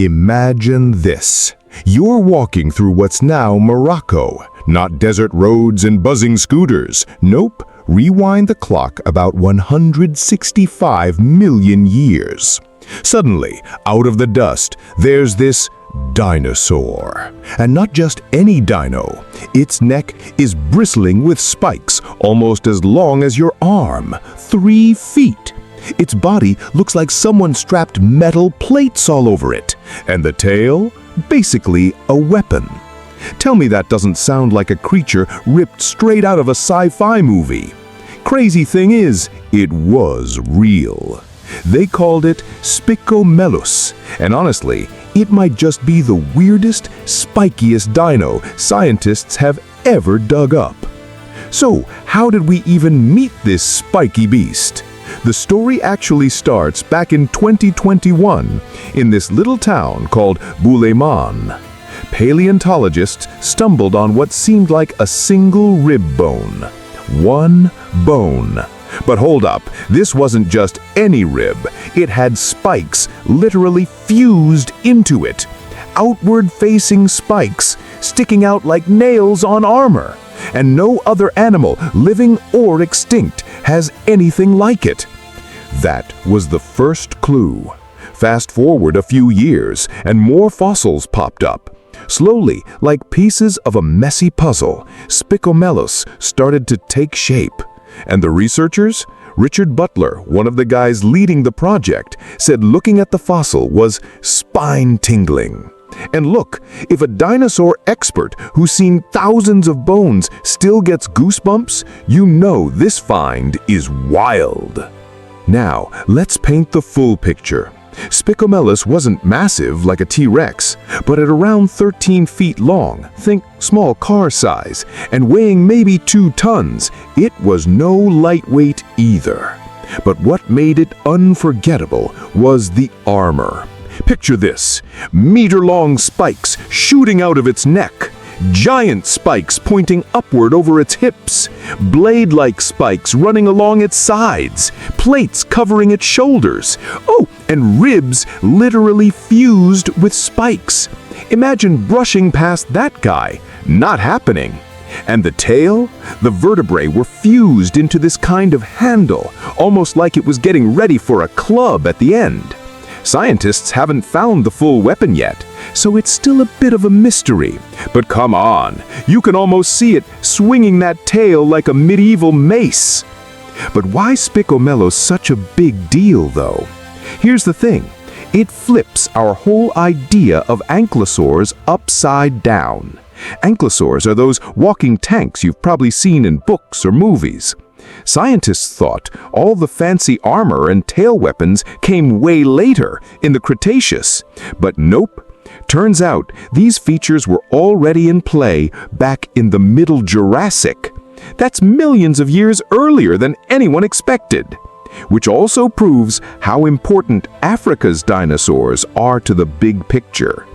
Imagine this. You're walking through what's now Morocco. Not desert roads and buzzing scooters. Nope. Rewind the clock about 165 million years. Suddenly, out of the dust, there's this dinosaur. And not just any dino. Its neck is bristling with spikes, almost as long as your arm. 3 feet. Its body looks like someone strapped metal plates all over it. And the tail? Basically a weapon. Tell me that doesn't sound like a creature ripped straight out of a sci-fi movie. Crazy thing is, it was real. They called it Spicomellus, and honestly, it might just be the weirdest, spikiest dino scientists have ever dug up. So, how did we even meet this spiky beast? The story actually starts back in 2021 in this little town called Bouleyman. Paleontologists stumbled on what seemed like a single rib bone. One bone. But hold up, this wasn't just any rib. It had spikes literally fused into it. Outward-facing spikes sticking out like nails on armor. And no other animal, living or extinct, has anything like it. That was the first clue. Fast forward a few years, and more fossils popped up. Slowly, like pieces of a messy puzzle, Spicomellus started to take shape. And the researchers? Richard Butler, one of the guys leading the project, said looking at the fossil was spine-tingling. And look, if a dinosaur expert who's seen thousands of bones still gets goosebumps, you know this find is wild. Now, let's paint the full picture. Spicomellus wasn't massive like a T-Rex, but at around 13 feet long, think small car size, and weighing maybe 2 tons, it was no lightweight either. But what made it unforgettable was the armor. Picture this, meter-long spikes shooting out of its neck, giant spikes pointing upward over its hips, blade-like spikes running along its sides, plates covering its shoulders, and ribs literally fused with spikes. Imagine brushing past that guy. Not happening. And the tail? The vertebrae were fused into this kind of handle, almost like it was getting ready for a club at the end. Scientists haven't found the full weapon yet, so it's still a bit of a mystery. But come on, you can almost see it swinging that tail like a medieval mace. But why Spicomellus such a big deal, though? Here's the thing. It flips our whole idea of ankylosaurs upside down. Ankylosaurs are those walking tanks you've probably seen in books or movies. Scientists thought all the fancy armor and tail weapons came way later, in the Cretaceous. But nope. Turns out these features were already in play back in the Middle Jurassic. That's millions of years earlier than anyone expected. Which also proves how important Africa's dinosaurs are to the big picture.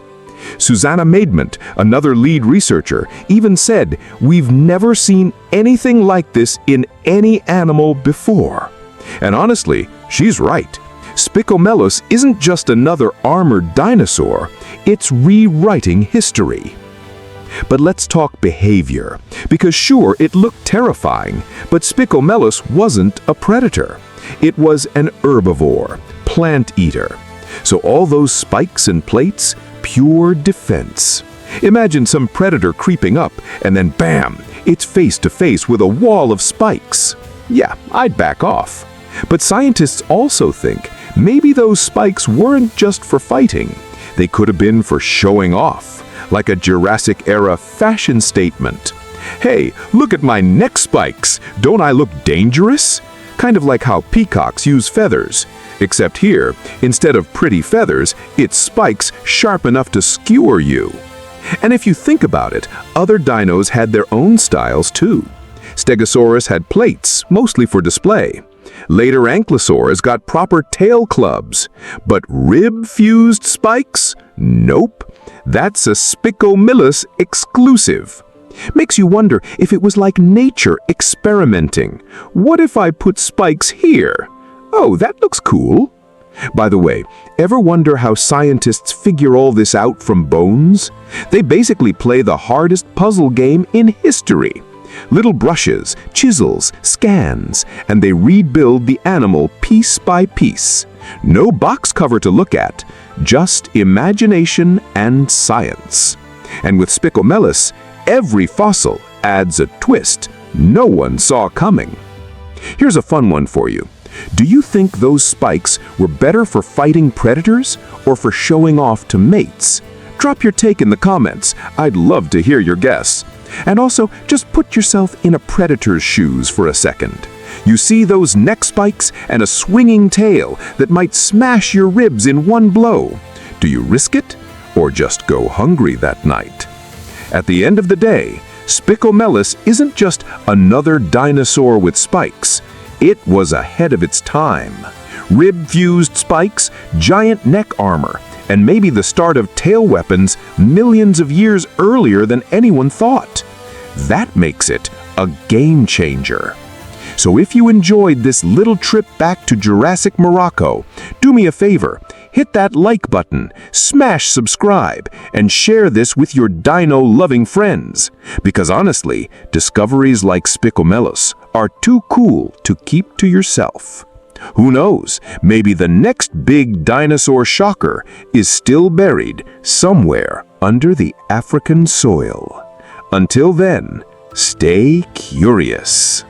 Susanna Maidment, another lead researcher, even said, "We've never seen anything like this in any animal before." And honestly, she's right. Spicomellus isn't just another armored dinosaur, it's rewriting history. But let's talk behavior, because sure, it looked terrifying, but Spicomellus wasn't a predator. It was an herbivore, plant eater. So all those spikes and plates, pure defense. Imagine some predator creeping up, and then bam, it's face to face with a wall of spikes. Yeah, I'd back off. But scientists also think maybe those spikes weren't just for fighting. They could have been for showing off, like a Jurassic-era fashion statement. Hey, look at my neck spikes! Don't I look dangerous? Kind of like how peacocks use feathers. Except here, instead of pretty feathers, it's spikes sharp enough to skewer you. And if you think about it, other dinos had their own styles too. Stegosaurus had plates, mostly for display. Later ankylosaurs got proper tail clubs. But rib-fused spikes? Nope. That's a Spicomellus exclusive. Makes you wonder if it was like nature experimenting. What if I put spikes here? Oh, that looks cool. By the way, ever wonder how scientists figure all this out from bones? They basically play the hardest puzzle game in history. Little brushes, chisels, scans, and they rebuild the animal piece by piece. No box cover to look at, just imagination and science. And with Spicomelis, every fossil adds a twist no one saw coming. Here's a fun one for you. Do you think those spikes were better for fighting predators or for showing off to mates? Drop your take in the comments. I'd love to hear your guess. And also, just put yourself in a predator's shoes for a second. You see those neck spikes and a swinging tail that might smash your ribs in one blow. Do you risk it or just go hungry that night? At the end of the day, Spicomelis isn't just another dinosaur with spikes. It was ahead of its time. Rib-fused spikes, giant neck armor, and maybe the start of tail weapons millions of years earlier than anyone thought. That makes it a game changer. So if you enjoyed this little trip back to Jurassic Morocco, do me a favor, hit that like button, smash subscribe, and share this with your dino-loving friends. Because honestly, discoveries like Spicomellus are too cool to keep to yourself. Who knows, maybe the next big dinosaur shocker is still buried somewhere under the African soil. Until then, stay curious.